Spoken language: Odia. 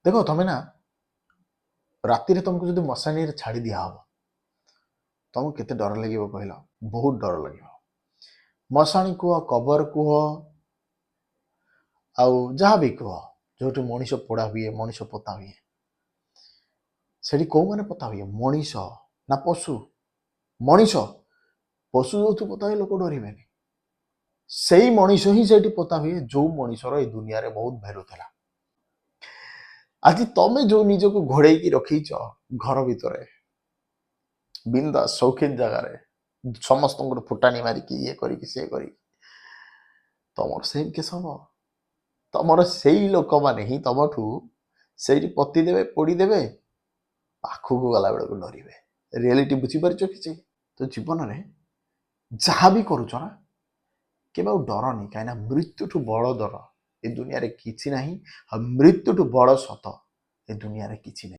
ଦେଖ ତମେ ନା ରାତିରେ ତମକୁ ଯଦି ମଶାଣିରେ ଛାଡ଼ି ଦିଆହବ ତମକୁ କେତେ ଡର ଲାଗିବ କହିଲ? ବହୁତ ଡର ଲାଗିବ। ମଶାଣି କୁହ, କବର କୁହ, ଆଉ ଯାହା ବି କୁହ, ଯୋଉଠି ମଣିଷ ପୋଡ଼ା ହୁଏ, ମଣିଷ ପୋତା ହୁଏ, ସେଠି କୋଉମାନେ ପୋତା ହୁଏ? ମଣିଷ ନା ପଶୁ? ମଣିଷ। ପଶୁ ଯୋଉଠି ପୋତା ହୁଏ ଲୋକ ଡରିବେନି। ସେଇ ମଣିଷ ହିଁ ସେଇଠି ପୋତା ହୁଏ ଯୋଉ ମଣିଷର ଏଇ ଦୁନିଆରେ ବହୁତ ଭ୍ୟାଲୁ ଥିଲା। ଆଜି ତମେ ଯୋଉ ନିଜକୁ ଘୋଡେଇକି ରଖିଛ ଘର ଭିତରେ, ବିନ୍ଦାସ ସୌଖିନ ଜାଗାରେ, ସମସ୍ତଙ୍କର ଫୁଟାଣି ମାରିକି ଇଏ କରିକି ସିଏ କରିକି, ତମର ସେମ୍ କେସ ହବ। ତମର ସେଇ ଲୋକମାନେ ହିଁ ତମଠୁ ସେଇଠି ପୋତି ଦେବେ, ପୋଡ଼ିଦେବେ, ପାଖକୁ ଗଲା ବେଳକୁ ଡରିବେ। ରିଆଲିଟି ବୁଝିପାରୁଛ କିଛି? ତ ଜୀବନରେ ଯାହା ବି କରୁଛ ନା, କେବେ ଆଉ ଡରନି, କାହିଁକିନା ମୃତ୍ୟୁଠୁ ବଡ଼ ଡର ଏ ଦୁନିଆରେ କିଛି ନାହିଁ। ଆଉ ମୃତ୍ୟୁଠୁ ବଡ଼ ସତ ଏ ଦୁନିଆରେ କିଛି ନାହିଁ।